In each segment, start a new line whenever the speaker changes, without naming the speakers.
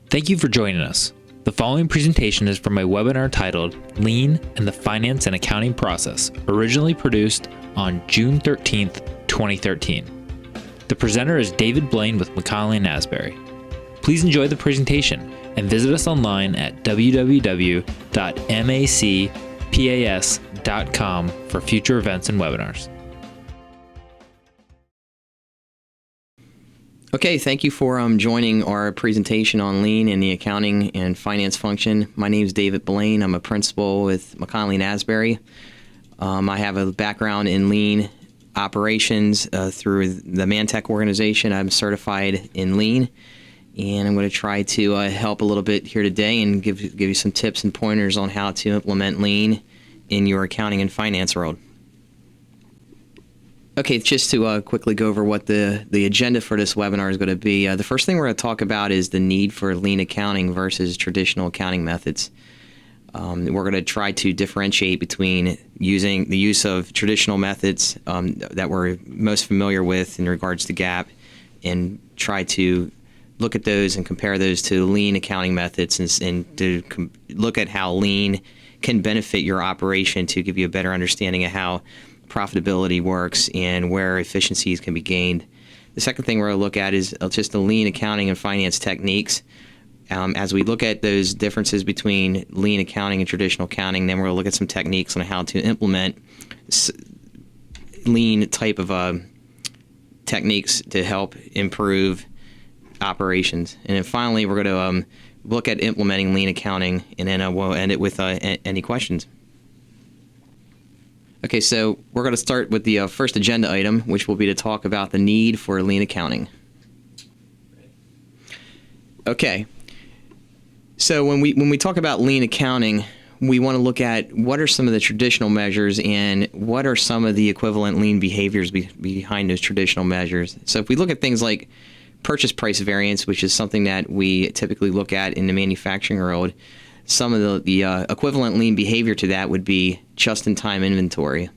Thank you for joining us. The following presentation is from a webinar titled Lean and the Finance and Accounting Process, originally produced on June 13th, 2013. The presenter is David Blain with McKonly Asbury. Please enjoy the presentation and visit us online at www.macpas.com for future events and webinars.
Okay, thank you for joining our presentation on Lean and the accounting and finance function. My name is David Blain. I'm a principal with McKonly Asbury. I have a background in Lean operations through the Mantech organization. I'm certified in Lean, and I'm going to try to help a little bit here today and give you some tips and pointers on how to implement Lean in your accounting and finance world. Okay, just to quickly go over what the agenda for this webinar is going to be. The first thing we're going to talk about is the need for lean accounting versus traditional accounting methods. We're going to try to differentiate between using the use of traditional methods that we're most familiar with in regards to GAAP, and try to look at those and compare those to lean accounting methods, and to look at how lean can benefit your operation to give you a better understanding of how profitability works and where efficiencies can be gained. The second thing we're going to look at is just the lean accounting and finance techniques. As we look at those differences between lean accounting and traditional accounting, then we're going to look at some techniques on how to implement lean type of techniques to help improve operations. And then finally, we're going to look at implementing lean accounting, and then we'll end it with any questions. Okay, so we're going to start with the first agenda item, which will be to talk about the need for lean accounting. Okay, so when we talk about lean accounting, we want to look at what are some of the traditional measures and what are some of the equivalent lean behaviors behind those traditional measures. So if we look at things like purchase price variance, which is something that we typically look at in the manufacturing world, some of the equivalent lean behavior to that would be just-in-time inventory.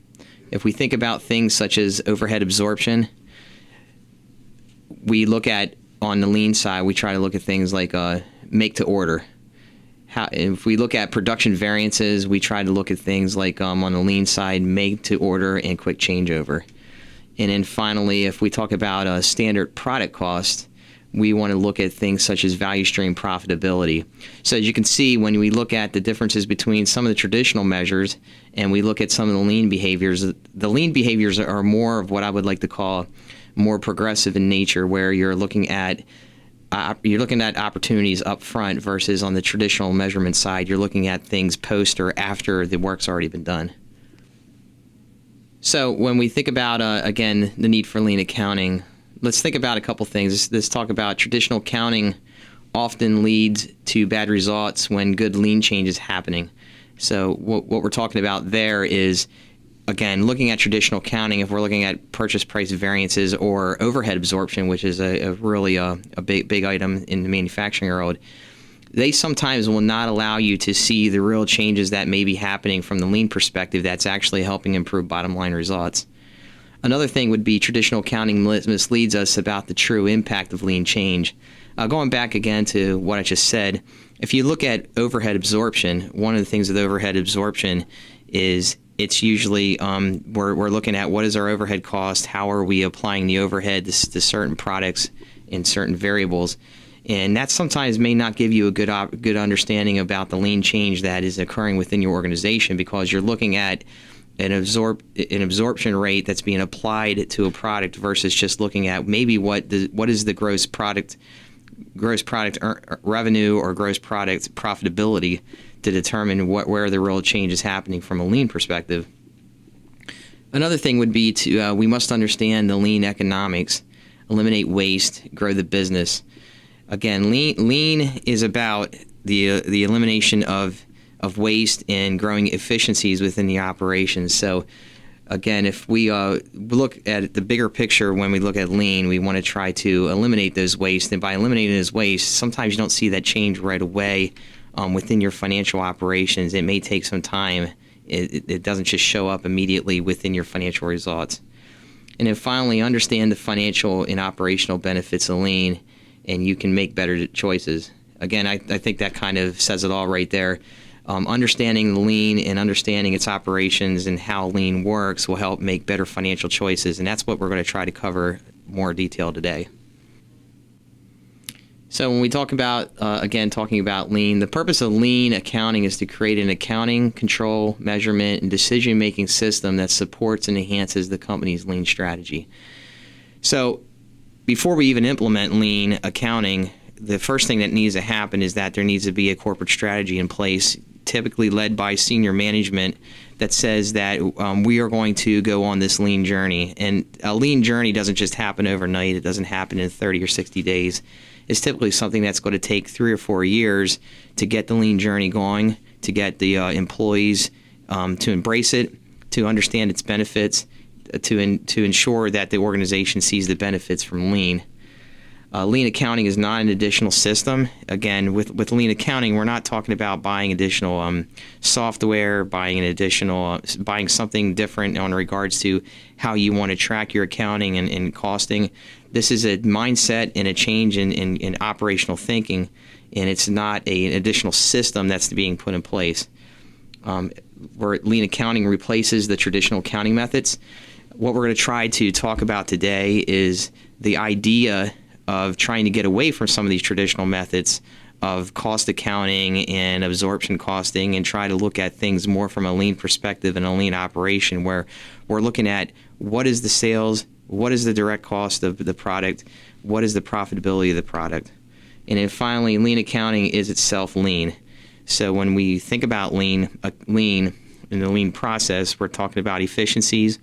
If we think about things such as overhead absorption, we look at, on the lean side, we try to look at things like make to order. If we look at production variances, we try to look at things like on the lean side, make to order and quick changeover. And then finally, if we talk about standard product cost, we want to look at things such as value stream profitability. So as you can see, when we look at the differences between some of the traditional measures and we look at some of the lean behaviors are more of what I would like to call more progressive in nature, where you're looking at opportunities up front versus on the traditional measurement side, you're looking at things post or after the work's already been done. So when we think about, again, the need for lean accounting, let's think about a couple things. Let's talk about traditional accounting often leads to bad results when good lean change is happening. So what we're talking about there is, again, looking at traditional accounting, if we're looking at purchase price variances or overhead absorption, which is a really big item in the manufacturing world, they sometimes will not allow you to see the real changes that may be happening from the lean perspective that's actually helping improve bottom line results. Another thing would be traditional accounting misleads us about the true impact of lean change. Going back again to what I just said, if you look at overhead absorption, one of the things with overhead absorption is it's usually we're looking at what is our overhead cost, how are we applying the overhead to certain products and certain variables. And that sometimes may not give you a good understanding about the lean change that is occurring within your organization, because you're looking at an absorption rate that's being applied to a product versus just looking at maybe what is the gross product revenue or gross product profitability to determine where the real change is happening from a lean perspective. Another thing would be we must understand the lean economics, eliminate waste, grow the business. Again, lean is about the elimination of waste and growing efficiencies within the operations. So again, if we look at the bigger picture when we look at lean, we want to try to eliminate those waste. And by eliminating those waste, sometimes you don't see that change right away within your financial operations. It may take some time. It doesn't just show up immediately within your financial results. And then finally, understand the financial and operational benefits of lean, and you can make better choices. Again, I think that kind of says it all right there. Understanding lean and understanding its operations and how lean works will help make better financial choices, and that's what we're going to try to cover more detail today. So when we talk about, talking about lean, the purpose of lean accounting is to create an accounting, control, measurement, and decision-making system that supports and enhances the company's lean strategy. So before we even implement lean accounting, the first thing that needs to happen is that there needs to be a corporate strategy in place, typically led by senior management, that says that we are going to go on this lean journey. And a lean journey doesn't just happen overnight. It doesn't happen in 30 or 60 days. It's typically something that's going to take 3 or 4 years to get the lean journey going, to get the employees to embrace it, to understand its benefits, to ensure that the organization sees the benefits from lean. Lean accounting is not an additional system. Again, with lean accounting, we're not talking about buying additional software, buying something different in regards to how you want to track your accounting and costing. This is a mindset and a change in operational thinking, and it's not an additional system that's being put in place. Where lean accounting replaces the traditional accounting methods. What we're going to try to talk about today is the idea of trying to get away from some of these traditional methods of cost accounting and absorption costing, and try to look at things more from a lean perspective and a lean operation, where we're looking at what is the sales, what is the direct cost of the product, what is the profitability of the product. And then finally, lean accounting is itself lean. So when we think about lean in the lean process, we're talking about efficiencies,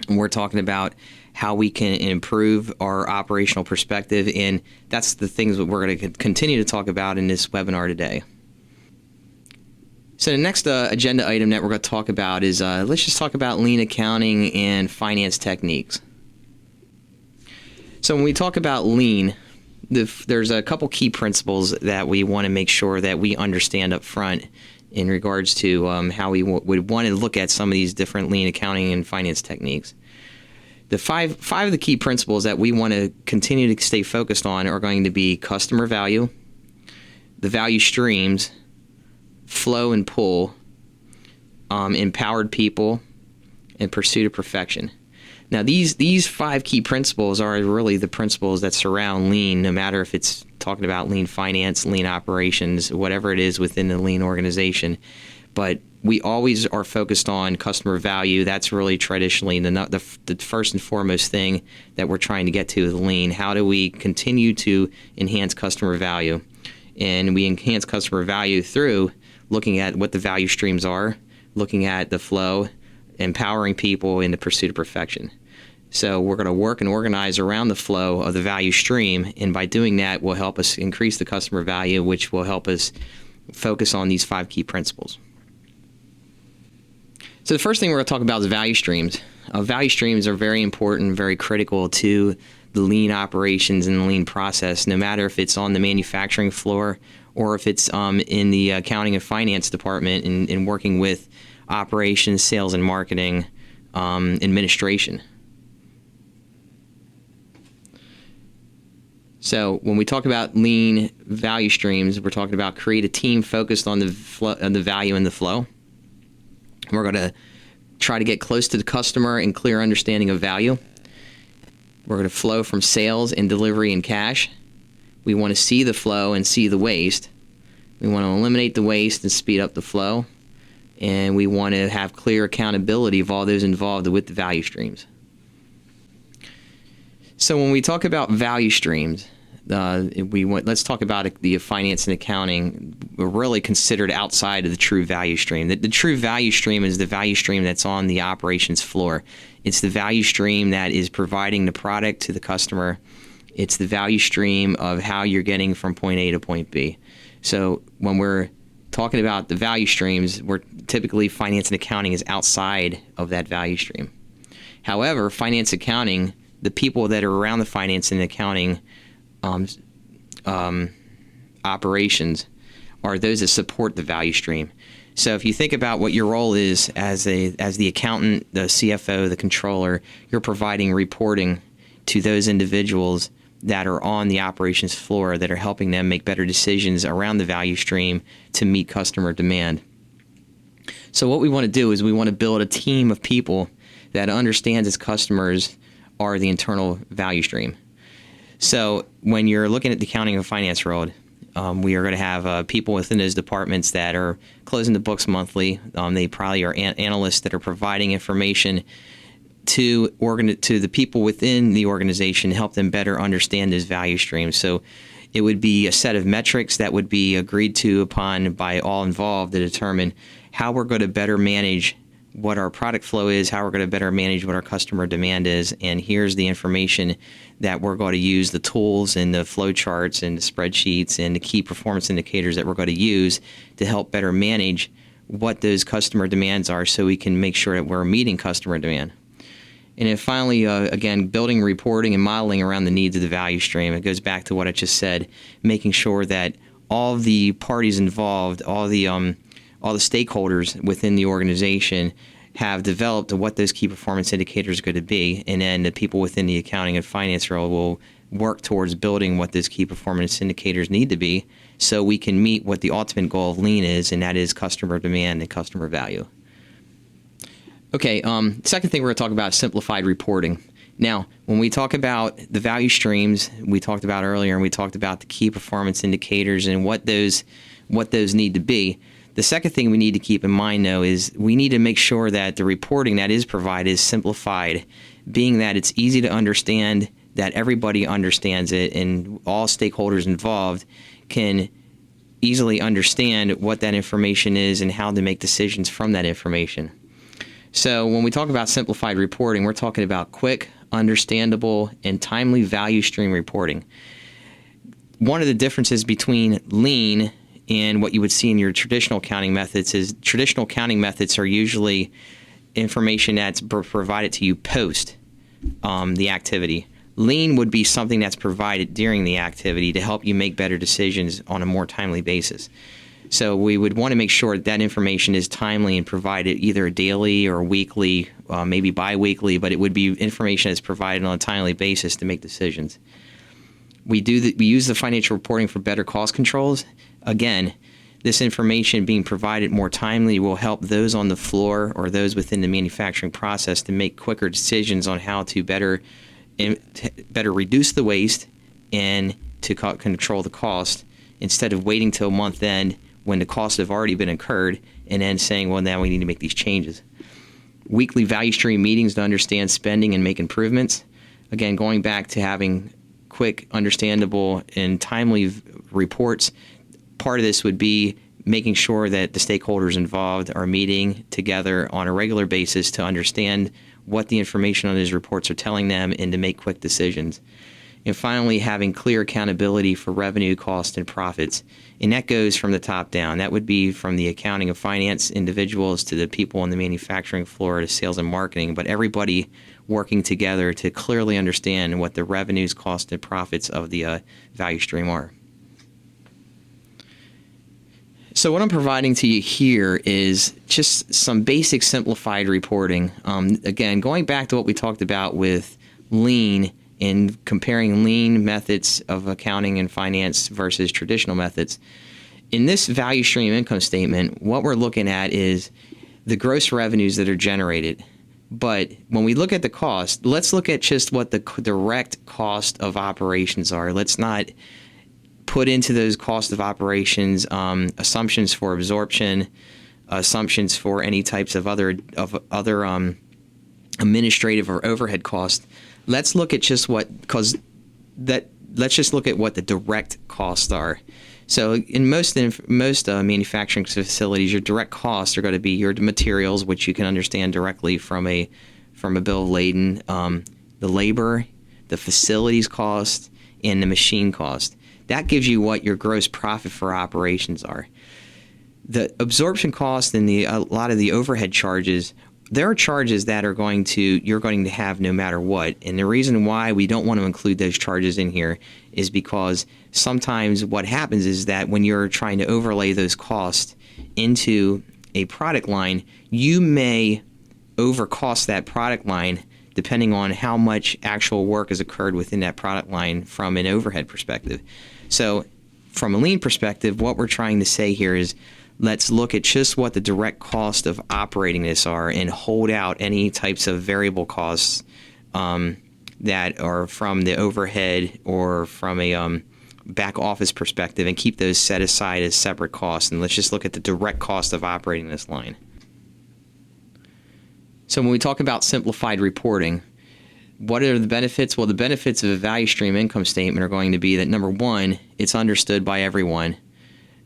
and we're talking about how we can improve our operational perspective, and that's the things that we're going to continue to talk about in this webinar today. So the next agenda item that we're going to talk about is let's just talk about lean accounting and finance techniques. So when we talk about lean, there's a couple key principles that we want to make sure that we understand up front in regards to how we would want to look at some of these different lean accounting and finance techniques. The five of the key principles that we want to continue to stay focused on are going to be customer value, the value streams, flow and pull, empowered people, and pursuit of perfection. Now, these 5 key principles are really the principles that surround lean, no matter if it's talking about lean finance, lean operations, whatever it is within the lean organization. But we always are focused on customer value. That's really traditionally the first and foremost thing that we're trying to get to with lean. How do we continue to enhance customer value? And we enhance customer value through looking at what the value streams are, looking at the flow, empowering people in the pursuit of perfection. So we're going to work and organize around the flow of the value stream, and by doing that will help us increase the customer value, which will help us focus on these 5 key principles. So the first thing we're going to talk about is value streams. Value streams are very important, very critical to the lean operations and the lean process, no matter if it's on the manufacturing floor or if it's in the accounting and finance department and working with operations, sales and marketing, administration. So when we talk about lean value streams, we're talking about create a team focused on the value and the flow. We're going to try to get close to the customer and clear understanding of value. We're going to flow from sales and delivery and cash. We want to see the flow and see the waste. We want to eliminate the waste and speed up the flow. And we want to have clear accountability of all those involved with the value streams. So when we talk about value streams, let's talk about the finance and accounting. We're really considered outside of the true value stream. The true value stream is the value stream that's on the operations floor. It's the value stream that is providing the product to the customer. It's the value stream of how you're getting from point A to point B. So when we're talking about the value streams, we're typically finance and accounting is outside of that value stream. However, finance accounting, the people that are around the finance and accounting operations are those that support the value stream. So if you think about what your role is as the accountant, the CFO, the controller, you're providing reporting to those individuals that are on the operations floor that are helping them make better decisions around the value stream to meet customer demand. So what we want to do is we want to build a team of people that understands its customers are the internal value stream. So when you're looking at the accounting and finance world, we are going to have people within those departments that are closing the books monthly. They probably are analysts that are providing information to the people within the organization, help them better understand those value streams. So it would be a set of metrics that would be agreed to upon by all involved to determine how we're going to better manage what our product flow is, how we're going to better manage what our customer demand is, and here's the information that we're going to use, the tools and the flow charts and the spreadsheets and the key performance indicators that we're going to use to help better manage what those customer demands are so we can make sure that we're meeting customer demand. And then finally, again, building reporting and modeling around the needs of the value stream. It goes back to what I just said, making sure that all the parties involved, all the stakeholders within the organization have developed what those key performance indicators are going to be, and then the people within the accounting and finance role will work towards building what those key performance indicators need to be so we can meet what the ultimate goal of lean is, and that is customer demand and customer value. Okay, second thing we're going to talk about is simplified reporting. Now, when we talk about the value streams we talked about earlier, and we talked about the key performance indicators and what those need to be, the second thing we need to keep in mind, though, is we need to make sure that the reporting that is provided is simplified, being that it's easy to understand, that everybody understands it, and all stakeholders involved can easily understand what that information is and how to make decisions from that information. So when we talk about simplified reporting, we're talking about quick, understandable, and timely value stream reporting. One of the differences between lean and what you would see in your traditional accounting methods is traditional accounting methods are usually information that's provided to you post the activity. Lean would be something that's provided during the activity to help you make better decisions on a more timely basis. So we would want to make sure that information is timely and provided either daily or weekly, maybe bi-weekly, but it would be information that's provided on a timely basis to make decisions. We use the financial reporting for better cost controls. Again, this information being provided more timely will help those on the floor or those within the manufacturing process to make quicker decisions on how to better reduce the waste and to control the cost, instead of waiting till month end when the costs have already been incurred and then saying, well, now we need to make these changes. Weekly value stream meetings to understand spending and make improvements. Again, going back to having quick, understandable, and timely reports. Part of this would be making sure that the stakeholders involved are meeting together on a regular basis to understand what the information on these reports are telling them and to make quick decisions. And finally, having clear accountability for revenue, cost, and profits. And that goes from the top down. That would be from the accounting and finance individuals to the people on the manufacturing floor to sales and marketing, but everybody working together to clearly understand what the revenues, cost, and profits of the value stream are. So what I'm providing to you here is just some basic simplified reporting. Again, going back to what we talked about with lean and comparing lean methods of accounting and finance versus traditional methods. In this value stream income statement, what we're looking at is the gross revenues that are generated. But when we look at the cost, let's look at just what the direct cost of operations are. Let's not put into those cost of operations assumptions for absorption, assumptions for any types of other administrative or overhead costs. Let's look at just let's just look at what the direct costs are. So in most manufacturing facilities, your direct costs are going to be your materials, which you can understand directly from a bill of lading, the labor, the facilities cost, and the machine cost. That gives you what your gross profit for operations are. The absorption cost and a lot of the overhead charges, there are charges that you're going to have no matter what. And the reason why we don't want to include those charges in here is because sometimes what happens is that when you're trying to overlay those costs into a product line, you may overcost that product line depending on how much actual work has occurred within that product line from an overhead perspective. So from a lean perspective, what we're trying to say here is let's look at just what the direct cost of operating this are and hold out any types of variable costs that are from the overhead or from a back office perspective, and keep those set aside as separate costs. And let's just look at the direct cost of operating this line. So when we talk about simplified reporting, what are the benefits? Well, the benefits of a value stream income statement are going to be that, number one, it's understood by everyone.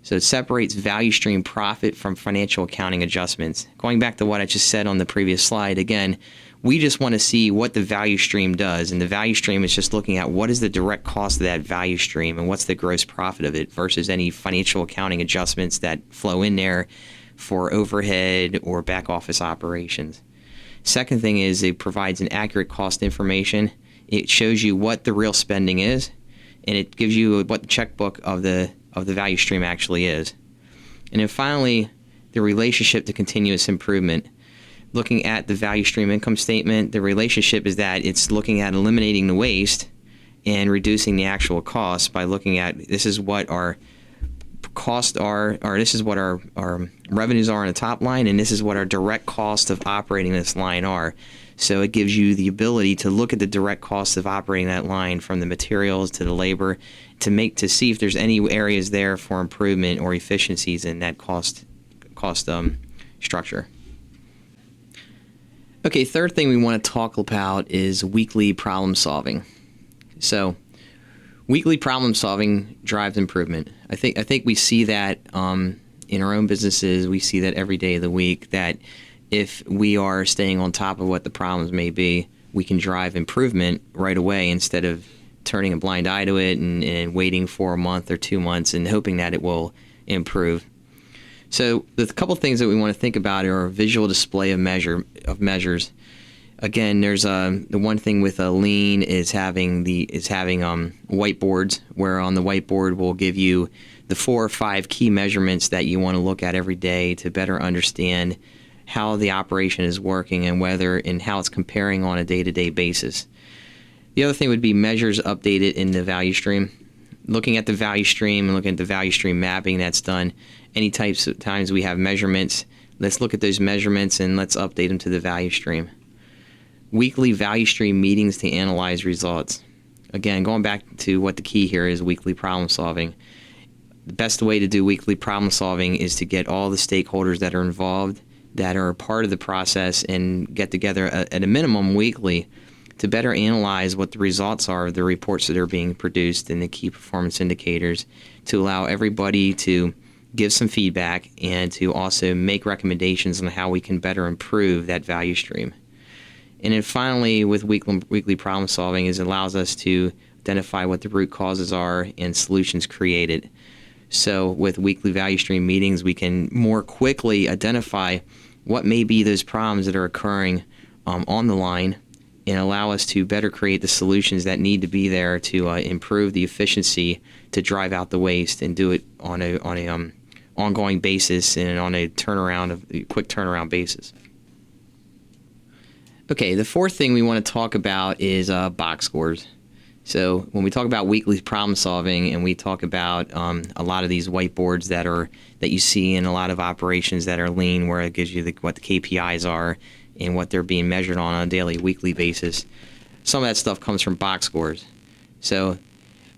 So it separates value stream profit from financial accounting adjustments. Going back to what I just said on the previous slide, again, we just want to see what the value stream does. And the value stream is just looking at what is the direct cost of that value stream and what's the gross profit of it versus any financial accounting adjustments that flow in there for overhead or back office operations. Second thing is it provides an accurate cost information. It shows you what the real spending is, and it gives you what the checkbook of the value stream actually is. And then finally, the relationship to continuous improvement. Looking at the value stream income statement, the relationship is that it's looking at eliminating the waste and reducing the actual cost by looking at this is what our costs are, or this is what our revenues are on the top line, and this is what our direct cost of operating this line are. So it gives you the ability to look at the direct cost of operating that line, from the materials to the labor, to see if there's any areas there for improvement or efficiencies in that cost structure. Okay, third thing we want to talk about is weekly problem solving. So weekly problem solving drives improvement. I think we see that in our own businesses. We see that every day of the week, that if we are staying on top of what the problems may be, we can drive improvement right away instead of turning a blind eye to it and waiting for a month or 2 months and hoping that it will improve. So the couple things that we want to think about are a visual display of measures. Again, there's the one thing with a lean is having whiteboards, where on the whiteboard we'll give you the 4 or 5 key measurements that you want to look at every day to better understand how the operation is working and how it's comparing on a day-to-day basis. The other thing would be measures updated in the value stream. Looking at the value stream and looking at the value stream mapping that's done. Any types of times we have measurements, let's look at those measurements and let's update them to the value stream. Weekly value stream meetings to analyze results. Again, going back to what the key here is, weekly problem solving. The best way to do weekly problem solving is to get all the stakeholders that are involved, that are part of the process, and get together at a minimum weekly to better analyze what the results are of the reports that are being produced and the key performance indicators, to allow everybody to give some feedback and to also make recommendations on how we can better improve that value stream. And then finally, with weekly problem solving, it allows us to identify what the root causes are and solutions created. So with weekly value stream meetings, we can more quickly identify what may be those problems that are occurring on the line, and allow us to better create the solutions that need to be there to improve the efficiency, to drive out the waste, and do it on a ongoing basis and on a quick turnaround basis. Okay, the fourth thing we want to talk about is box scores. So when we talk about weekly problem solving, and we talk about a lot of these whiteboards that you see in a lot of operations that are lean, where it gives you what the KPIs are and what they're being measured on a daily, weekly basis, some of that stuff comes from box scores. So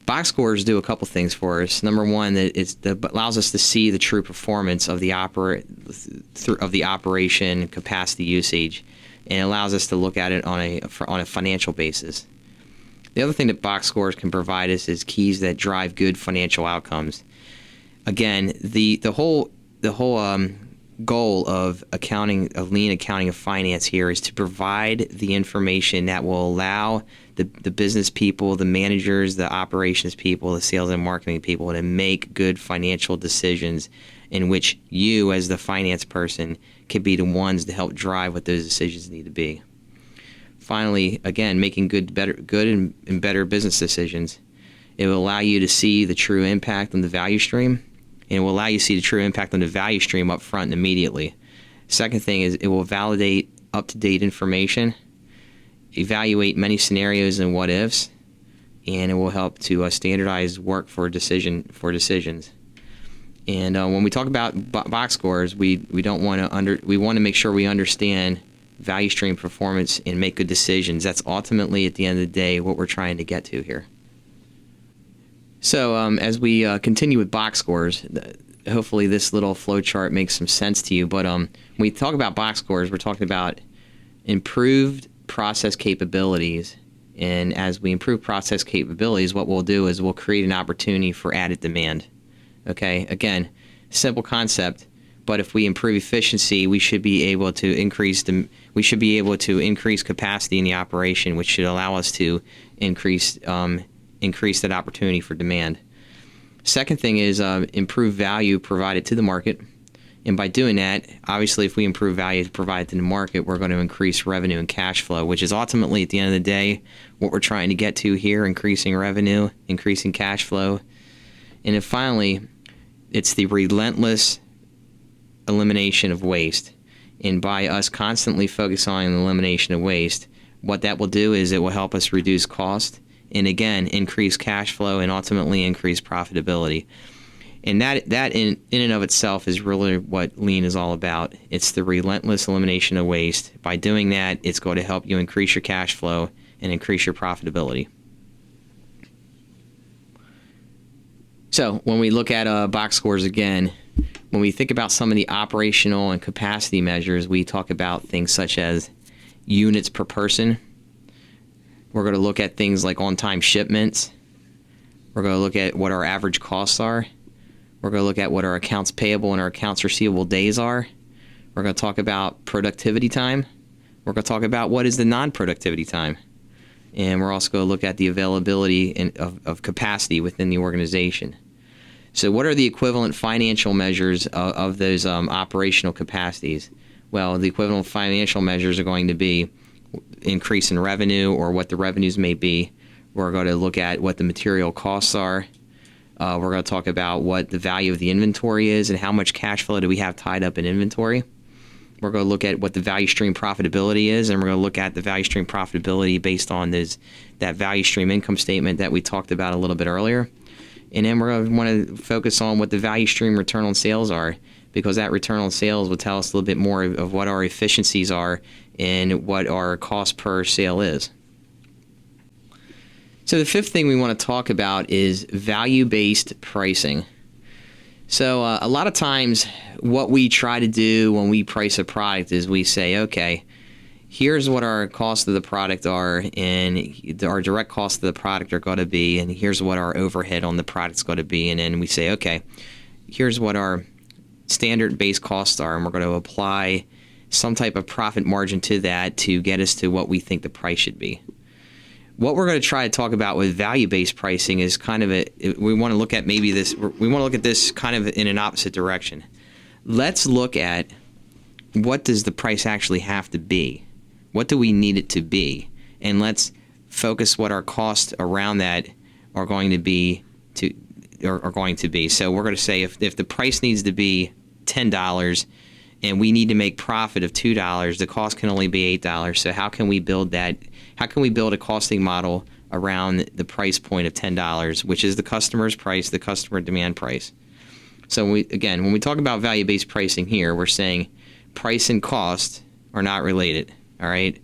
box scores do a couple things for us. Number one, that allows us to see the true performance of the operation capacity usage, and it allows us to look at it on a financial basis. The other thing that box scores can provide us is keys that drive good financial outcomes. Again, the whole goal of lean accounting of finance here is to provide the information that will allow the business people, the managers, the operations people, the sales and marketing people to make good financial decisions, in which you as the finance person can be the ones to help drive what those decisions need to be. Finally, again, making good and better business decisions. It will allow you to see the true impact on the value stream, and it will allow you to see the true impact on the value stream up front and immediately. Second thing is it will validate up-to-date information. evaluate many scenarios and what ifs, and it will help to standardize work for decisions. And when we talk about box scores, we want to make sure we understand value stream performance and make good decisions. That's ultimately, at the end of the day, what we're trying to get to here. So as we continue with box scores, hopefully this little flow chart makes some sense to you. But when we talk about box scores, we're talking about improved process capabilities. And as we improve process capabilities, what we'll do is we'll create an opportunity for added demand. Okay, again, simple concept, but if we improve efficiency, we should be able to increase capacity in the operation, which should allow us to increase that opportunity for demand. Second thing is improve value provided to the market. And by doing that, obviously, if we improve value provided to the market, we're going to increase revenue and cash flow, which is ultimately, at the end of the day, what we're trying to get to here, increasing revenue, increasing cash flow. And then finally, it's the relentless elimination of waste. And by us constantly focusing on the elimination of waste, what that will do is it will help us reduce cost and, again, increase cash flow and ultimately increase profitability. And that in and of itself is really what Lean is all about. It's the relentless elimination of waste. By doing that, it's going to help you increase your cash flow and increase your profitability. So when we look at box scores again, when we think about some of the operational and capacity measures, we talk about things such as units per person. We're going to look at things like on-time shipments. We're going to look at what our average costs are. We're going to look at what our accounts payable and our accounts receivable days are. We're going to talk about productivity time. We're going to talk about what is the non-productivity time. And we're also going to look at the availability of capacity within the organization. So what are the equivalent financial measures of those operational capacities? Well, the equivalent financial measures are going to be increase in revenue or what the revenues may be. We're going to look at what the material costs are. We're going to talk about what the value of the inventory is and how much cash flow do we have tied up in inventory. We're going to look at what the value stream profitability is, and we're going to look at the value stream profitability based on that value stream income statement that we talked about a little bit earlier. And then we're going to want to focus on what the value stream return on sales are, because that return on sales will tell us a little bit more of what our efficiencies are and what our cost per sale is. So the fifth thing we want to talk about is value-based pricing. So a lot of times what we try to do when we price a product is we say, okay, here's what our costs of the product are and our direct costs of the product are going to be, and here's what our overhead on the product's going to be. And then we say, okay, here's what our standard base costs are, and we're going to apply some type of profit margin to that to get us to what we think the price should be. What we're going to try to talk about with value-based pricing is kind of we want to look at this kind of in an opposite direction. Let's look at what does the price actually have to be? What do we need it to be? And let's focus what our costs around that are going to be. So we're going to say if the price needs to be $10 and we need to make profit of $2, the cost can only be $8. So how can we build that? How can we build a costing model around the price point of $10, which is the customer's price, the customer demand price? So when we talk about value-based pricing here, we're saying price and cost are not related. All right,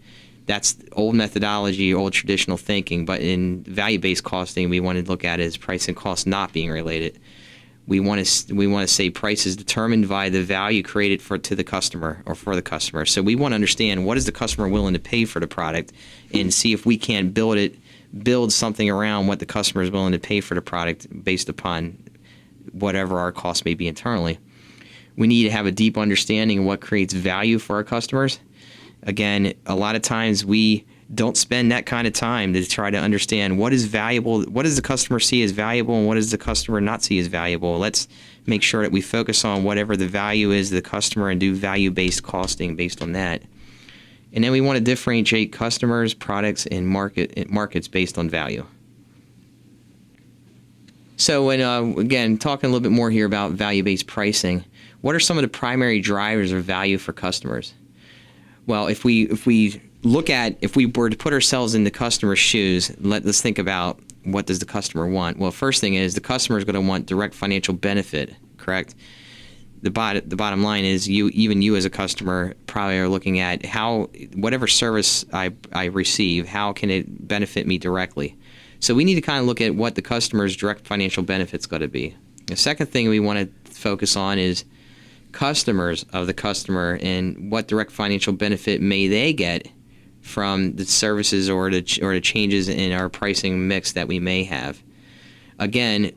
that's old methodology, old traditional thinking. But in value-based costing, we want to look at it as price and cost not being related. We want to say price is determined by the value created to the customer or for the customer. So we want to understand what is the customer willing to pay for the product, and see if we can build something around what the customer is willing to pay for the product based upon whatever our costs may be internally. We need to have a deep understanding of what creates value for our customers. Again, a lot of times we don't spend that kind of time to try to understand what is valuable, what does the customer see as valuable, and what does the customer not see as valuable. Let's make sure that we focus on whatever the value is to the customer and do value-based costing based on that. And then we want to differentiate customers, products, and markets based on value. So again, talking a little bit more here about value-based pricing, what are some of the primary drivers of value for customers? Well, if we look at, if we were to put ourselves in the customer's shoes, let's think about, what does the customer want? Well, first thing is the customer is going to want direct financial benefit, correct? The bottom line is even you as a customer probably are looking at how, whatever service I receive, how can it benefit me directly? So we need to kind of look at what the customer's direct financial benefit's got to be. The second thing we want to focus on is customers of the customer and what direct financial benefit may they get from the services or the changes in our pricing mix that we may have. Again,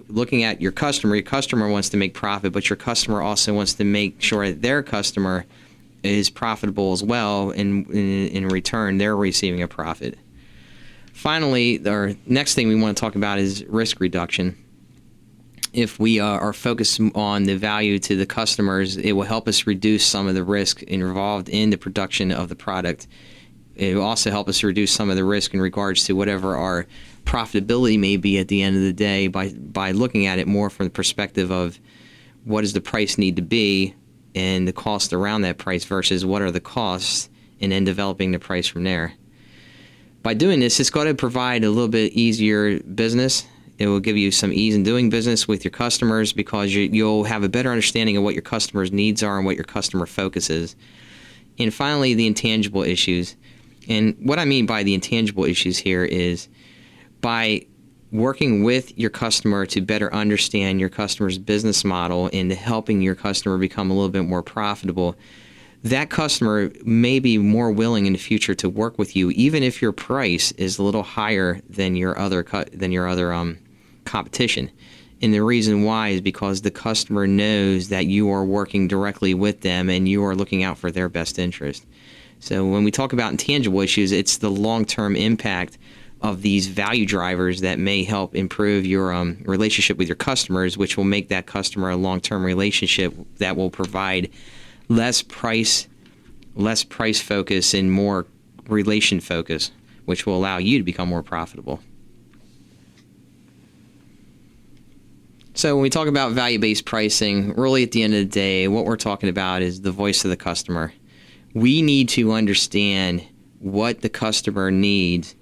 looking at your customer wants to make profit, but your customer also wants to make sure that their customer is profitable as well, and in return, they're receiving a profit. Finally, our next thing we want to talk about is risk reduction. If we are focused on the value to the customers, it will help us reduce some of the risk involved in the production of the product. It will also help us reduce some of the risk in regards to whatever our profitability may be at the end of the day by looking at it more from the perspective of what does the price need to be and the cost around that price versus what are the costs, and then developing the price from there. By doing this, it's going to provide a little bit easier business. It will give you some ease in doing business with your customers because you'll have a better understanding of what your customers' needs are and what your customer focus is. And finally, the intangible issues. And what I mean by the intangible issues here is by working with your customer to better understand your customer's business model and helping your customer become a little bit more profitable, that customer may be more willing in the future to work with you, even if your price is a little higher than your other competition. And the reason why is because the customer knows that you are working directly with them and you are looking out for their best interest. So when we talk about intangible issues, it's the long-term impact of these value drivers that may help improve your relationship with your customers, which will make that customer a long-term relationship that will provide less price focus and more relation focus, which will allow you to become more profitable. So when we talk about value-based pricing, really at the end of the day, what we're talking about is the voice of the customer. We need to understand what the customer needs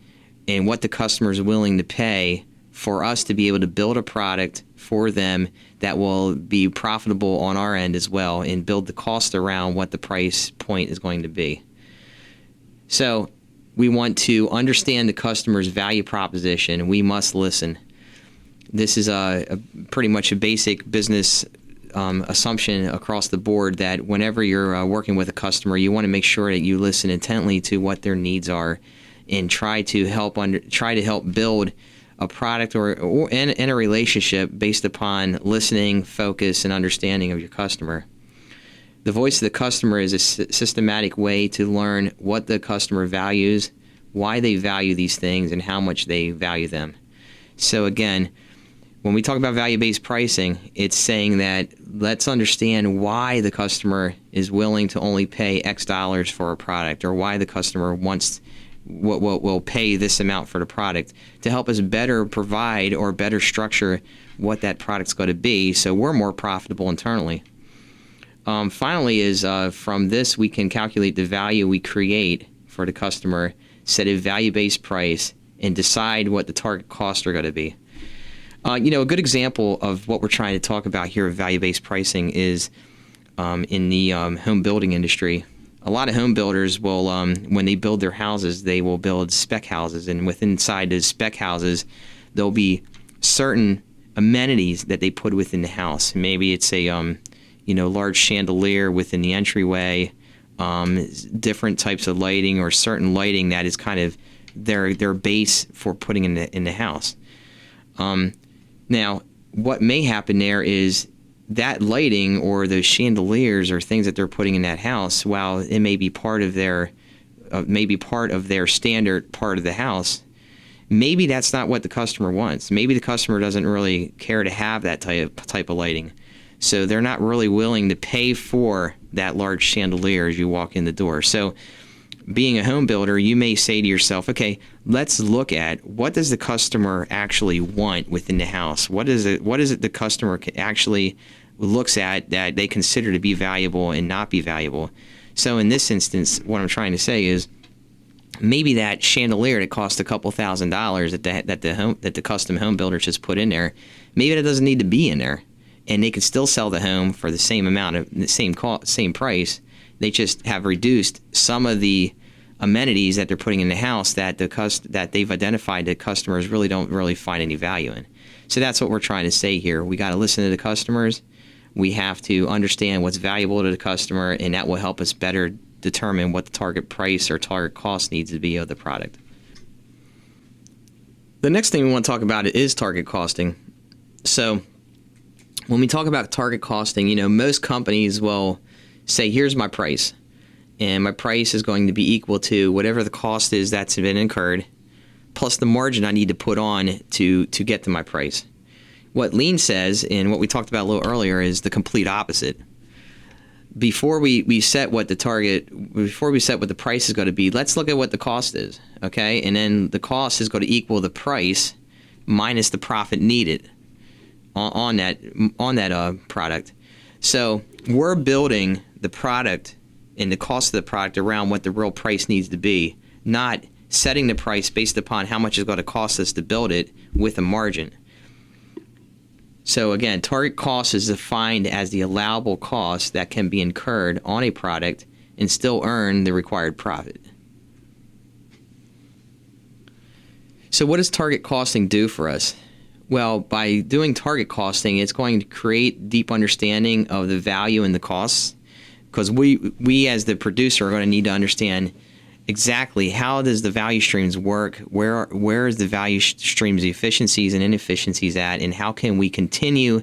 and what the customer is willing to pay for us to be able to build a product for them that will be profitable on our end as well, and build the cost around what the price point is going to be. So we want to understand the customer's value proposition, and we must listen. This is a pretty much a basic business assumption across the board, that whenever you're working with a customer, you want to make sure that you listen intently to what their needs are and try to help build a product or a relationship based upon listening, focus, and understanding of your customer. The voice of the customer is a systematic way to learn what the customer values, why they value these things, and how much they value them. So again, when we talk about value-based pricing, it's saying that let's understand why the customer is willing to only pay X dollars for a product, or why the customer will pay this amount for the product, to help us better provide or better structure what that product's going to be so we're more profitable internally. Finally is from this we can calculate the value we create for the customer, set a value-based price, and decide what the target costs are going to be. A good example of what we're trying to talk about here of value-based pricing is in the home building industry. A lot of home builders will, when they build their houses, they will build spec houses, and inside those spec houses, there'll be certain amenities that they put within the house. Maybe it's a large chandelier within the entryway, different types of lighting, or certain lighting that is kind of their base for putting in the house. Now, what may happen there is that lighting or those chandeliers or things that they're putting in that house, while it may be part of their standard part of the house, maybe that's not what the customer wants. Maybe the customer doesn't really care to have that type of lighting, so they're not really willing to pay for that large chandelier as you walk in the door. So being a home builder, you may say to yourself, okay, let's look at what does the customer actually want within the house? What is it the customer actually looks at that they consider to be valuable and not be valuable? So in this instance, what I'm trying to say is maybe that chandelier that cost a couple $1,000s that the custom home builder just put in there, maybe that doesn't need to be in there, and they could still sell the home for the same amount of the same price. They just have reduced some of the amenities that they're putting in the house that they've identified that customers don't really find any value in. So that's what we're trying to say here. We got to listen to the customers. We have to understand what's valuable to the customer, and that will help us better determine what the target price or target cost needs to be of the product. The next thing we want to talk about is target costing. So when we talk about target costing, most companies will say, here's my price, and my price is going to be equal to whatever the cost is that's been incurred, plus the margin I need to put on to get to my price. What Lean says, and what we talked about a little earlier, is the complete opposite. Before we set what the price is going to be, let's look at what the cost is, okay? And then the cost is going to equal the price minus the profit needed on that product. So we're building the product and the cost of the product around what the real price needs to be, not setting the price based upon how much it's going to cost us to build it with a margin. So again, target cost is defined as the allowable cost that can be incurred on a product and still earn the required profit. So what does target costing do for us? Well, by doing target costing, it's going to create deep understanding of the value and the costs, because we as the producer are going to need to understand exactly how does the value streams work, where is the value streams efficiencies and inefficiencies at, and how can we continue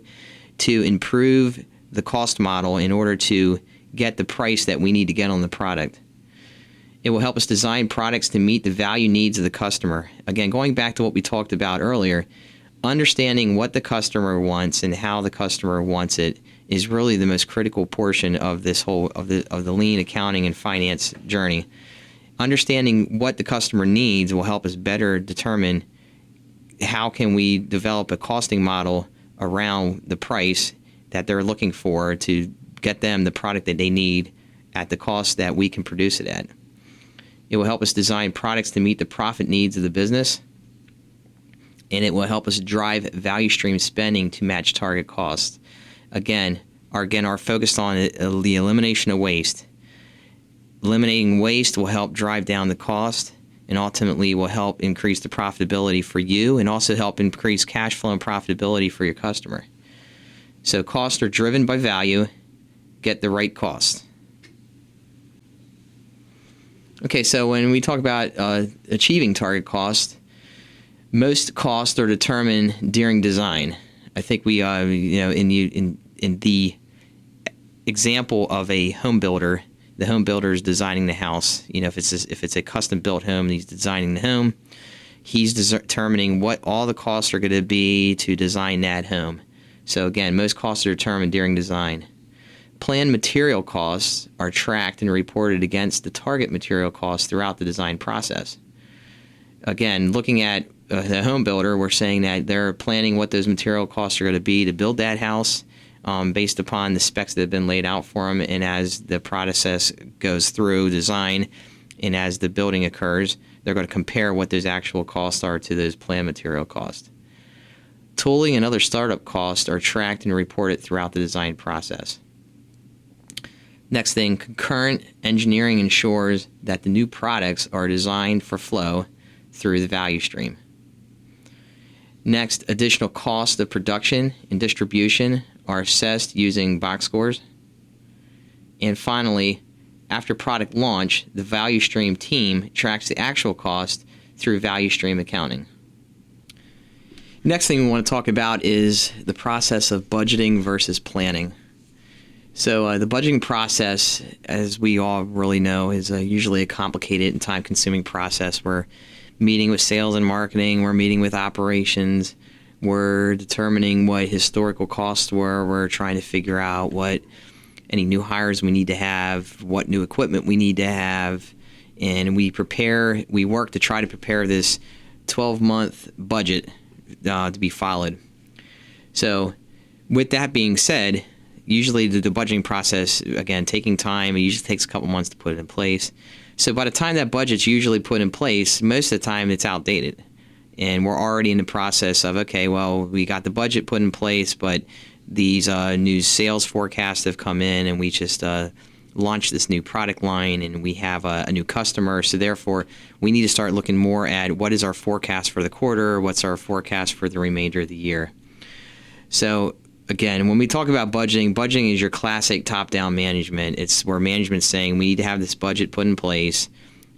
to improve the cost model in order to get the price that we need to get on the product. It will help us design products to meet the value needs of the customer. Again, going back to what we talked about earlier, understanding what the customer wants and how the customer wants it is really the most critical portion of this whole of the lean accounting and finance journey. Understanding what the customer needs will help us better determine how can we develop a costing model around the price that they're looking for to get them the product that they need at the cost that we can produce it at. It will help us design products to meet the profit needs of the business, and it will help us drive value stream spending to match target costs. Again, our focus on the elimination of waste. Eliminating waste will help drive down the cost and ultimately will help increase the profitability for you and also help increase cash flow and profitability for your customer. So costs are driven by value. Get the right cost. Okay, so when we talk about achieving target cost, most costs are determined during design. I think we, in the example of a home builder, the home builder is designing the house. If it's a custom built home, and he's designing the home, he's determining what all the costs are going to be to design that home. So again, most costs are determined during design. Planned material costs are tracked and reported against the target material costs throughout the design process. Again, looking at the home builder, we're saying that they're planning what those material costs are going to be to build that house, based upon the specs that have been laid out for them, and as the process goes through design and as the building occurs, they're going to compare what those actual costs are to those planned material costs. Tooling and other startup costs are tracked and reported throughout the design process. Next thing, concurrent engineering ensures that the new products are designed for flow through the value stream. Next, additional costs of production and distribution are assessed using box scores. And finally, after product launch, the value stream team tracks the actual cost through value stream accounting. Next thing we want to talk about is the process of budgeting versus planning. So the budgeting process, as we all really know, is usually a complicated and time-consuming process. We're meeting with sales and marketing, we're meeting with operations, we're determining what historical costs were, we're trying to figure out what any new hires we need to have, what new equipment we need to have, and we work to try to prepare this 12-month budget to be followed. So with that being said, usually the budgeting process, again, taking time, it usually takes a couple months to put it in place. So by the time that budget's usually put in place, most of the time it's outdated. And we're already in the process of, okay, well, we got the budget put in place, but these new sales forecasts have come in, and we just launched this new product line, and we have a new customer. So therefore, we need to start looking more at what is our forecast for the quarter, what's our forecast for the remainder of the year. So again, when we talk about budgeting, budgeting is your classic top-down management. It's where management's saying we need to have this budget put in place,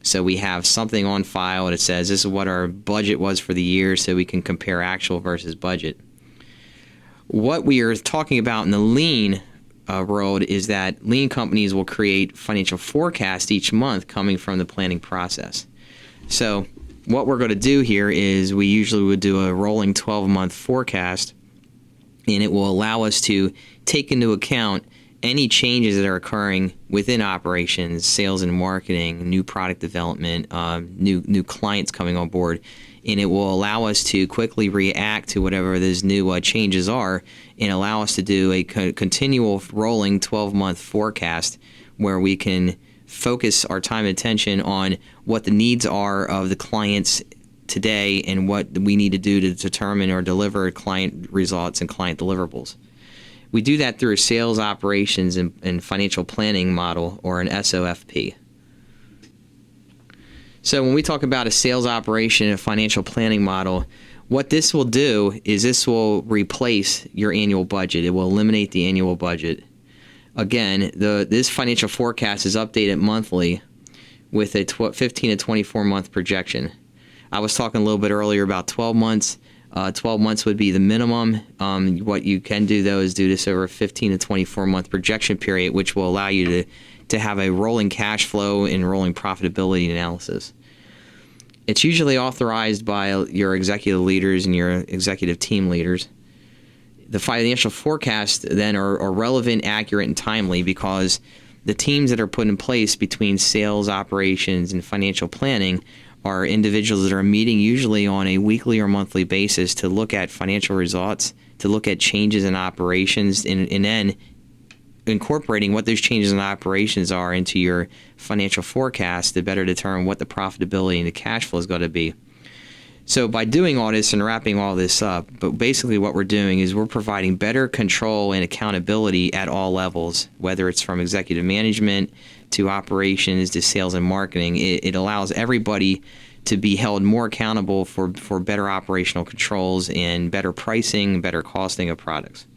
so we have something on file that says this is what our budget was for the year, so we can compare actual versus budget. What we are talking about in the lean world is that lean companies will create financial forecasts each month coming from the planning process. So what we're going to do here is we usually would do a rolling 12-month forecast, and it will allow us to take into account any changes that are occurring within operations, sales and marketing, new product development, new clients coming on board, and it will allow us to quickly react to whatever those new changes are, and allow us to do a continual rolling 12-month forecast where we can focus our time and attention on what the needs are of the clients today and what we need to do to determine or deliver client results and client deliverables. We do that through a sales operations and financial planning model, or an SOFP. So when we talk about a sales operation and financial planning model, what this will do is this will replace your annual budget. It will eliminate the annual budget. Again, this financial forecast is updated monthly with a 15 to 24 month projection. I was talking a little bit earlier about 12 months. 12 months would be the minimum. What you can do, though, is do this over a 15 to 24 month projection period, which will allow you to have a rolling cash flow and rolling profitability analysis. It's usually authorized by your executive leaders and your executive team leaders. The financial forecasts then are relevant, accurate, and timely because the teams that are put in place between sales, operations, and financial planning are individuals that are meeting usually on a weekly or monthly basis to look at financial results, to look at changes in operations, and then incorporating what those changes in operations are into your financial forecast to better determine what the profitability and the cash flow is going to be. So by doing all this and wrapping all this up, but basically what we're doing is we're providing better control and accountability at all levels, whether it's from executive management to operations to sales and marketing. It allows everybody to be held more accountable for better operational controls and better pricing, better costing of products.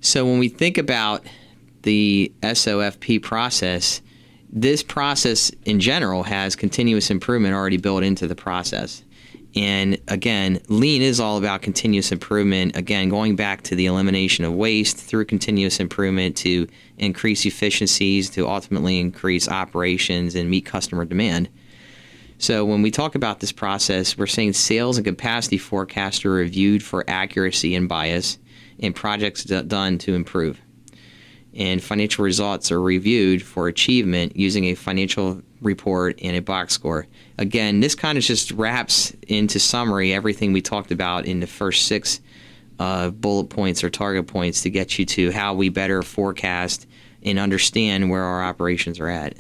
So when we think about the SOFP process, this process in general has continuous improvement already built into the process. And again, lean is all about continuous improvement. Again, going back to the elimination of waste through continuous improvement to increase efficiencies, to ultimately increase operations and meet customer demand. So when we talk about this process, we're saying sales and capacity forecasts are reviewed for accuracy and bias, and projects done to improve. And financial results are reviewed for achievement using a financial report and a box score. Again, this kind of just wraps into summary everything we talked about in the first 6 bullet points or target points to get you to how we better forecast and understand where our operations are at.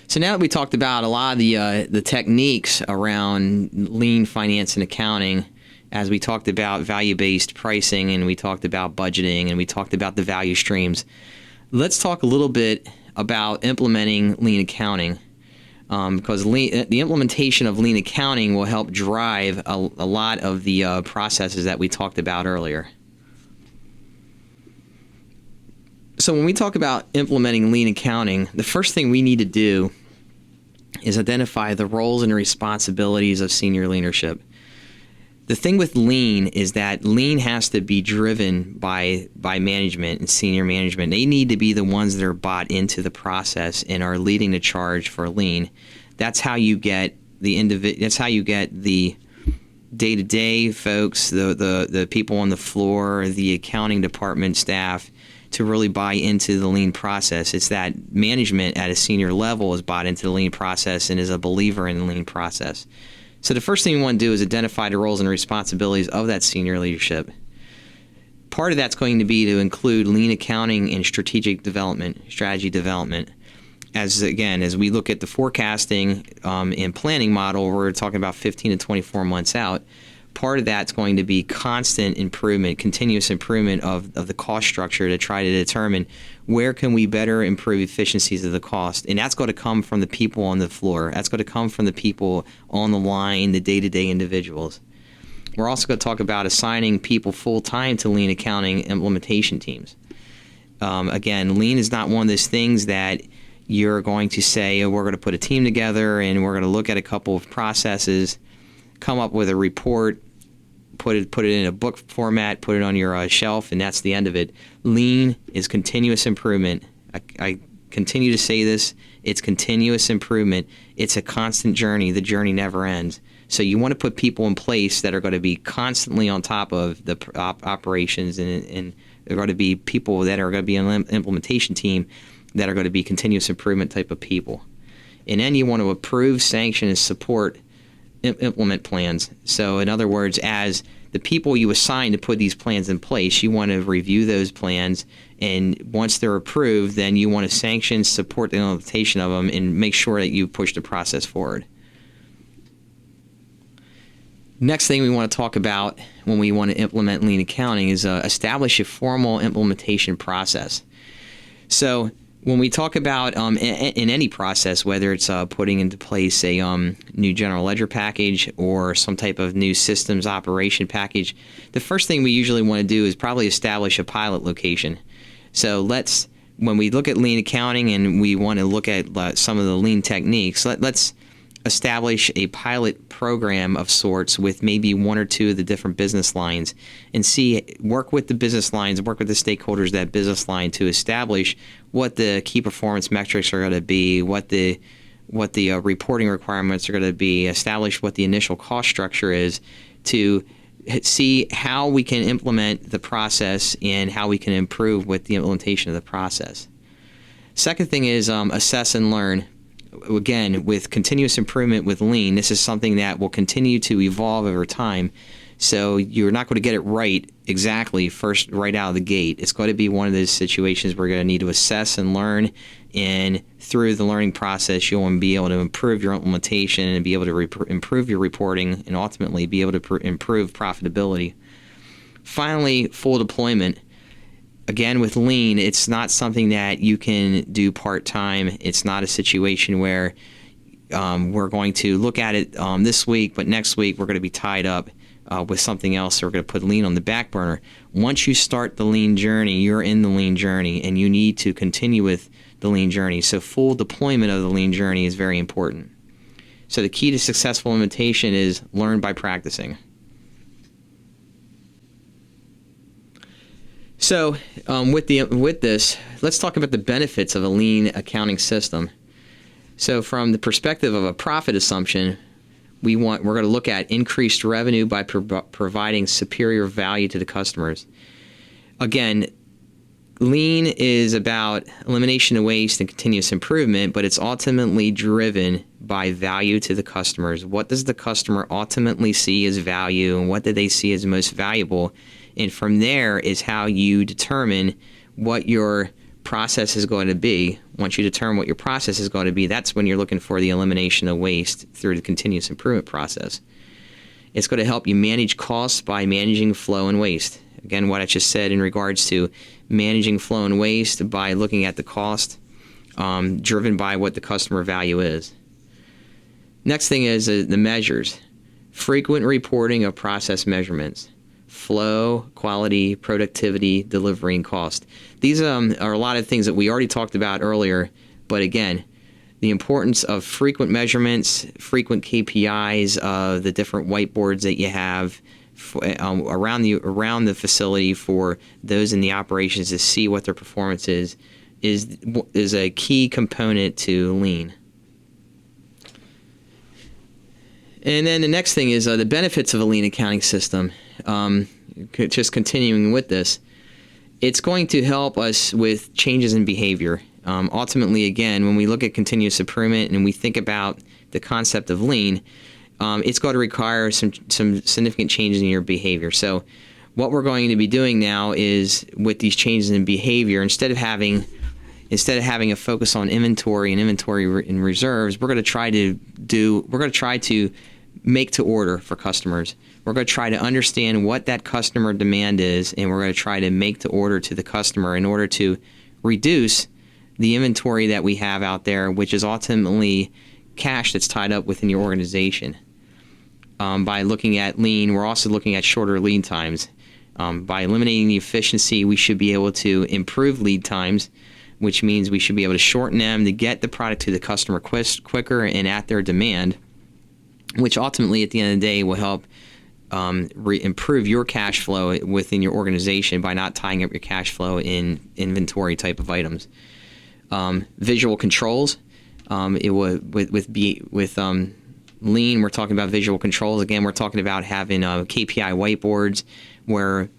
So now that we talked about a lot of the techniques around lean finance and accounting, as we talked about value-based pricing and we talked about budgeting and we talked about the value streams, let's talk a little bit about implementing lean accounting, because the implementation of lean accounting will help drive a lot of the processes that we talked about earlier. So when we talk about implementing lean accounting, the first thing we need to do is identify the roles and responsibilities of senior leadership. The thing with lean is that lean has to be driven by management and senior management. They need to be the ones that are bought into the process and are leading the charge for lean. That's how you get that's how you get the day-to-day folks, the people on the floor, the accounting department staff to really buy into the lean process. It's that management at a senior level is bought into the lean process and is a believer in the lean process. So the first thing you want to do is identify the roles and responsibilities of that senior leadership. part of that's going to be to include lean accounting and strategy development. As we look at the forecasting and planning model, we're talking about 15 to 24 months out. Part of that's going to be constant improvement, continuous improvement of the cost structure to try to determine where can we better improve efficiencies of the cost. And that's going to come from the people on the floor. That's going to come from the people on the line, the day-to-day individuals. We're also going to talk about assigning people full-time to lean accounting implementation teams. Again, lean is not one of those things that you're going to say, oh, we're going to put a team together and we're going to look at a couple of processes, come up with a report, put it in a book format, put it on your shelf, and that's the end of it. Lean is continuous improvement. I continue to say this. It's continuous improvement. It's a constant journey. The journey never ends. So you want to put people in place that are going to be constantly on top of the operations, and they're going to be people that are going to be an implementation team that are going to be continuous improvement type of people. And then you want to approve, sanction, and support implement plans. So in other words, as the people you assign to put these plans in place, you want to review those plans, and once they're approved, then you want to sanction, support the implementation of them, and make sure that you push the process forward. Next thing we want to talk about when we want to implement lean accounting is establish a formal implementation process. So when we talk about in any process, whether it's putting into place a new general ledger package or some type of new systems operation package, the first thing we usually want to do is probably establish a pilot location. So when we look at lean accounting and we want to look at some of the lean techniques, let's establish a pilot program of sorts with maybe one or two of the different business lines and work with the business lines, work with the stakeholders of that business line to establish what the key performance metrics are going to be, what the reporting requirements are going to be, establish what the initial cost structure is, to see how we can implement the process and how we can improve with the implementation of the process. Second thing is assess and learn. Again, with continuous improvement with lean, this is something that will continue to evolve over time. So you're not going to get it right exactly first right out of the gate. It's going to be one of those situations where you're going to need to assess and learn, and through the learning process, you'll be able to improve your implementation and be able to improve your reporting and ultimately be able to improve profitability. Finally, full deployment. Again, with lean, it's not something that you can do part-time. It's not a situation where we're going to look at it this week, but next week we're going to be tied up with something else, so we're going to put lean on the back burner. Once you start the lean journey, you're in the lean journey, and you need to continue with the lean journey. So full deployment of the lean journey is very important. So the key to successful implementation is learn by practicing. So with this, let's talk about the benefits of a lean accounting system. So from the perspective of a profit assumption, we're going to look at increased revenue by providing superior value to the customers. Again, lean is about elimination of waste and continuous improvement, but it's ultimately driven by value to the customers. What does the customer ultimately see as value, and what do they see as most valuable? And from there is how you determine what your process is going to be. Once you determine what your process is going to be, that's when you're looking for the elimination of waste through the continuous improvement process. It's going to help you manage costs by managing flow and waste. Again, what I just said in regards to managing flow and waste by looking at the cost driven by what the customer value is. Next thing is the measures. Frequent reporting of process measurements. Flow, quality, productivity, delivery, and cost. These are a lot of things that we already talked about earlier, but again, the importance of frequent measurements, frequent KPIs, the different whiteboards that you have around the facility for those in the operations to see what their performance is a key component to lean. And then the next thing is the benefits of a lean accounting system. Just continuing with this, it's going to help us with changes in behavior. Ultimately, again, when we look at continuous improvement and we think about the concept of lean, it's going to require some significant changes in your behavior. So What we're going to be doing now is, with these changes in behavior, instead of having a focus on inventory and reserves, we're going to try to make to order for customers. We're going to try to understand what that customer demand is, and we're going to try to make to order to the customer in order to reduce the inventory that we have out there, which is ultimately cash that's tied up within your organization. By looking at lean, we're also looking at shorter lead times. By eliminating the efficiency, we should be able to improve lead times, which means we should be able to shorten them to get the product to the customer quicker and at their demand, which ultimately at the end of the day will help improve your cash flow within your organization by not tying up your cash flow in inventory type of items. Visual controls. With lean, we're talking about visual controls. Again, we're talking about having KPI whiteboards where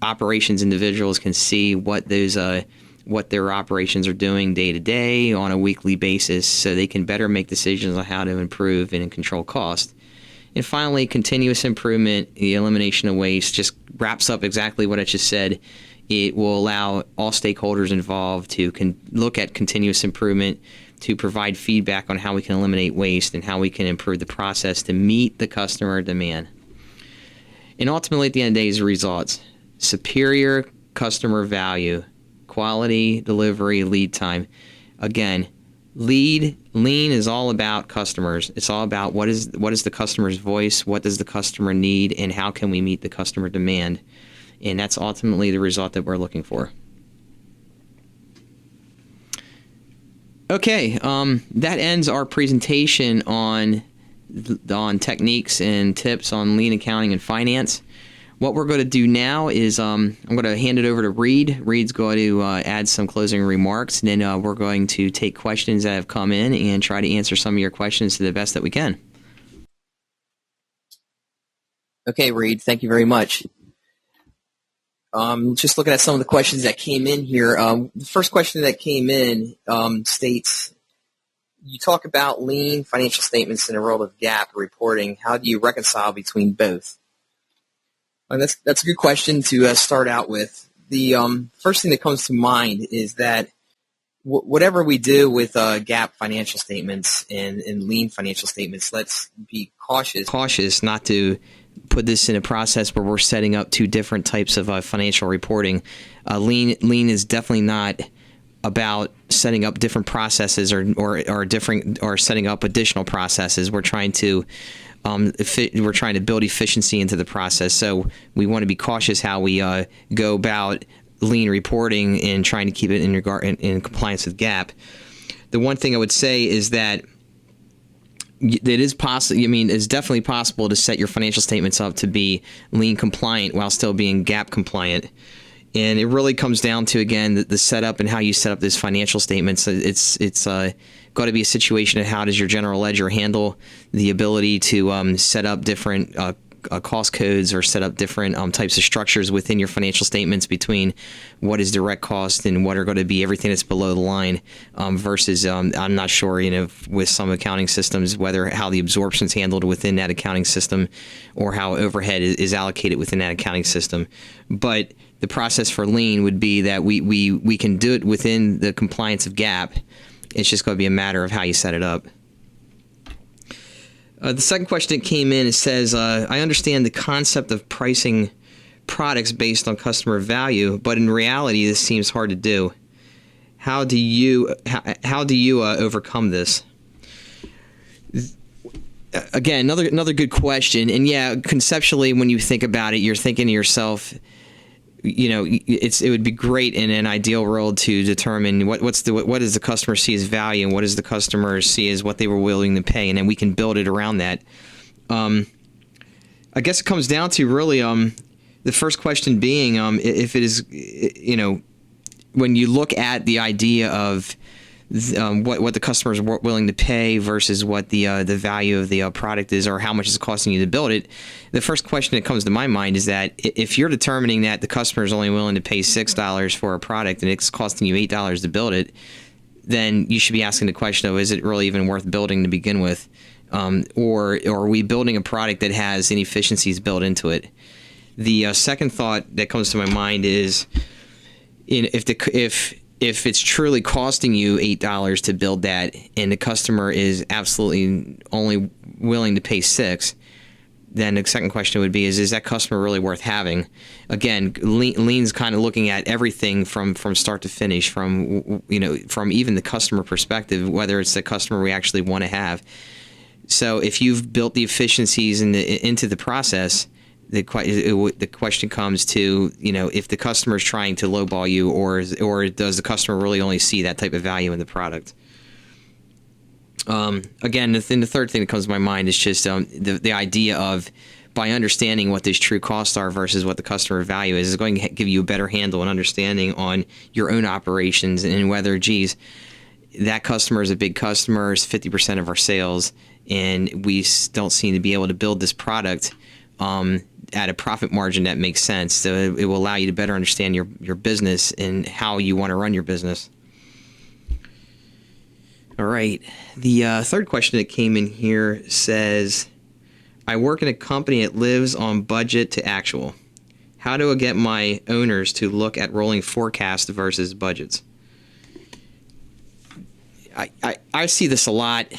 operations individuals can see what their operations are doing day to day on a weekly basis, so they can better make decisions on how to improve and control cost. And finally, continuous improvement, the elimination of waste, just wraps up exactly what I just said. It will allow all stakeholders involved to look at continuous improvement, to provide feedback on how we can eliminate waste and how we can improve the process to meet the customer demand. And ultimately, at the end of the day, is the results. Superior customer value, quality, delivery, lead time. Again, lean is all about customers. It's all about what is the customer's voice, what does the customer need, and how can we meet the customer demand. And that's ultimately the result that we're looking for. Okay, that ends our presentation on techniques and tips on lean accounting and finance. What we're going to do now is I'm going to hand it over to Reed. Reed's going to add some closing remarks, and then we're going to take questions that have come in and try to answer some of your questions to the best that we can.
Okay, Reed, thank you very much. Just looking at some of the questions that came in here. The first question that came in states, you talk about lean financial statements in the world of GAAP reporting. How do you reconcile between both? And that's a good question to start out with. The first thing that comes to mind is that whatever we do with GAAP financial statements and lean financial statements, let's be cautious
not to put this in a process where we're setting up two different types of financial reporting. Lean is definitely not about setting up different processes or setting up additional processes. We're trying to build efficiency into the process. So we want to be cautious how we go about lean reporting and trying to keep it in compliance with GAAP. The one thing I would say is that it is possible. I mean, it's definitely possible to set your financial statements up to be lean compliant while still being GAAP compliant. And it really comes down to, again, the setup and how you set up these financial statements. It's got to be a situation of how does your general ledger handle the ability to set up different cost codes or set up different types of structures within your financial statements between what is direct cost and what are going to be everything that's below the line versus I'm not sure, with some accounting systems, how the absorption is handled within that accounting system or how overhead is allocated within that accounting system. But the process for lean would be that we can do it within the compliance of GAAP. It's just going to be a matter of how you set it up. The second question that came in, it says, I understand the concept of pricing products based on customer value, but in reality, this seems hard to do. How do you overcome this? Again, another good question. And yeah, conceptually, when you think about it, you're thinking to yourself, it would be great in an ideal world to determine what does the customer see as value and what does the customer see as what they were willing to pay, and then we can build it around that. I guess it comes down to really the first question being if it is, when you look at the idea of what the customer is willing to pay versus what the value of the product is or how much it's costing you to build it, the first question that comes to my mind is that if you're determining that the customer is only willing to pay $6 for a product and it's costing you $8 to build it, then you should be asking the question of, is it really even worth building to begin with? Or are we building a product that has inefficiencies built into it? The second thought that comes to my mind is, if it's truly costing you $8 to build that, and the customer is absolutely only willing to pay $6, then the second question would be, is that customer really worth having? Again, Lean's kind of looking at everything from start to finish, from even the customer perspective, whether it's the customer we actually want to have. So if you've built the efficiencies into the process, the question comes to, if the customer is trying to lowball you, or does the customer really only see that type of value in the product? Again, the third thing that comes to my mind is just the idea of, by understanding what those true costs are versus what the customer value is going to give you a better handle and understanding on your own operations, and whether, geez, that customer is a big customer, is 50% of our sales, and we don't seem to be able to build this product at a profit margin that makes sense. So it will allow you to better understand your business and how you want to run your business. All right. The third question that came in here says, I work in a company that lives on budget to actual. How do I get my owners to look at rolling forecast versus budgets? I see this a lot,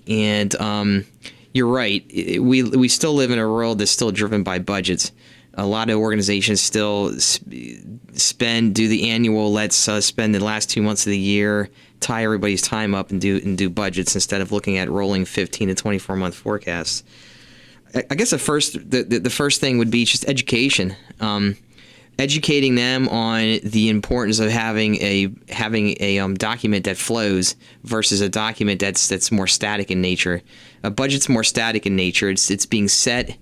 and you're right. We still live in a world that's still driven by budgets. A lot of organizations still do the annual, let's spend the last 2 months of the year, tie everybody's time up and do budgets instead of looking at rolling 15 to 24 month forecasts. I guess the first thing would be just education. Educating them on the importance of having a document that flows versus a document that's more static in nature. A budget's more static in nature. It's being set.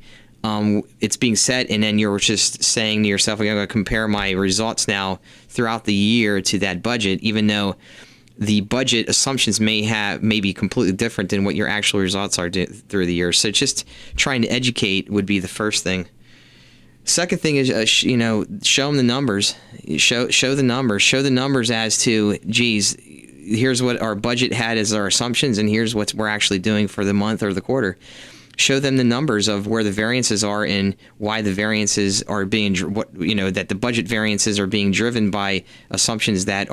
It's being set, and then you're just saying to yourself, I'm going to compare my results now throughout the year to that budget, even though the budget assumptions may be completely different than what your actual results are through the year. So just trying to educate would be the first thing. Second thing is, show them the numbers. Show the numbers. Show the numbers as to, geez, here's what our budget had as our assumptions, and here's what we're actually doing for the month or the quarter. Show them the numbers of where the variances are and why the variances are being, that the budget variances are being driven by assumptions that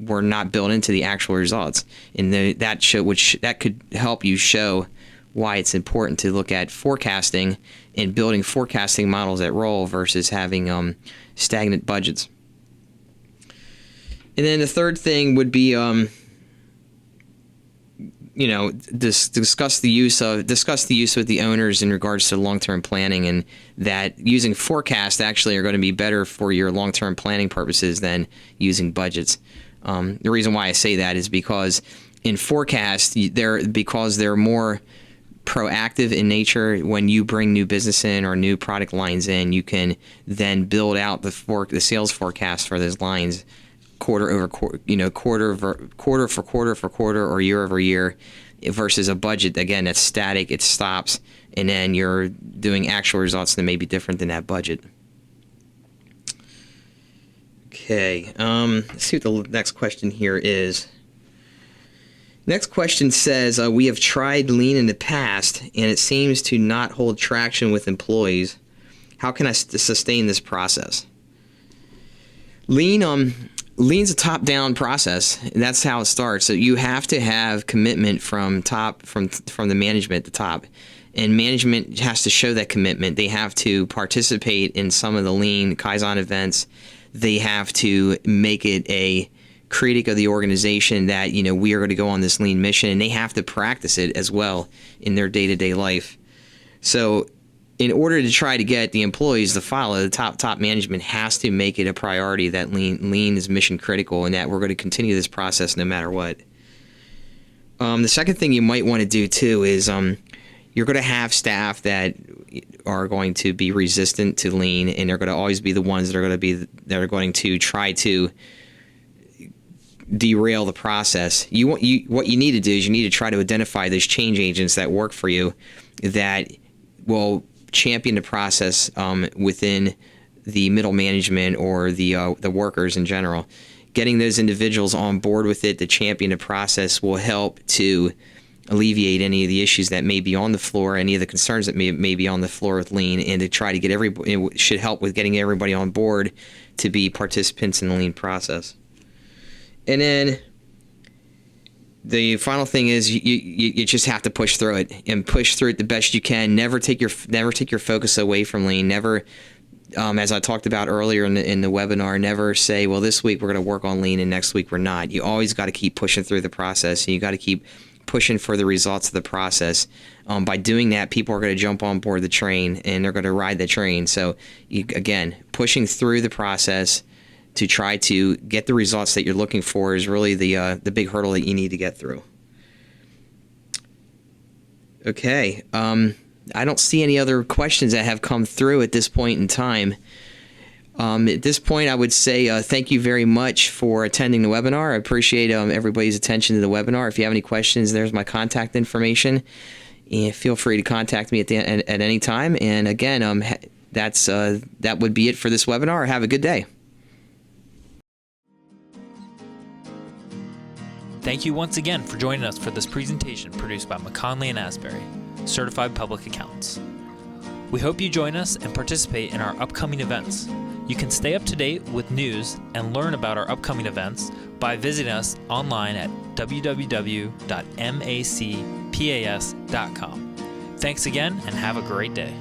were not built into the actual results, and that could help you show why it's important to look at forecasting and building forecasting models that roll versus having stagnant budgets. And then the third thing would be, discuss the use with the owners in regards to long-term planning, and that using forecasts actually are going to be better for your long-term planning purposes than using budgets. The reason why I say that is because in forecasts, they're more proactive in nature. When you bring new business in or new product lines in, you can then build out the sales forecast for those lines quarter over quarter, quarter for quarter, or year over year, versus a budget, again, that's static. It stops, and then you're doing actual results that may be different than that budget. Okay, let's see what the next question here is. Next question says, we have tried Lean in the past, and it seems to not hold traction with employees. How can I sustain this process? Lean's a top-down process, and that's how it starts. So you have to have commitment from the management at the top, and management has to show that commitment. They have to participate in some of the Lean Kaizen events. They have to make it a critic of the organization that, we are going to go on this Lean mission, and they have to practice it as well in their day-to-day life. So in order to try to get the employees to follow, the top management has to make it a priority that Lean is mission critical, and that we're going to continue this process no matter what. The second thing you might want to do too is you're going to have staff that are going to be resistant to Lean, and they're going to always be the ones that are going to try to derail the process. What you need to do is you need to try to identify those change agents that work for you, that will champion the process within the middle management or the workers in general. Getting those individuals on board with it to champion the process will help to alleviate any of the issues that may be on the floor, any of the concerns that may be on the floor with lean, and to try to get it should help with getting everybody on board to be participants in the lean process. And then the final thing is you just have to push through it and push through it the best you can. Never take your focus away from lean. Never, as I talked about earlier in the webinar, never say, well, this week we're going to work on lean and next week we're not. You always got to keep pushing through the process, and you got to keep pushing for the results of the process. By doing that, people are going to jump on board the train and they're going to ride the train. So again, pushing through the process to try to get the results that you're looking for is really the big hurdle that you need to get through. Okay, I don't see any other questions that have come through at this point in time. At this point, I would say thank you very much for attending the webinar. I appreciate everybody's attention to the webinar. If you have any questions, there's my contact information. And feel free to contact me at any time. And again, that would be it for this webinar. Have a good day.
Thank you once again for joining us for this presentation produced by McKonly Asbury, Certified Public Accountants. We hope you join us and participate in our upcoming events. You can stay up to date with news and learn about our upcoming events by visiting us online at www.macpas.com. Thanks again and have a great day.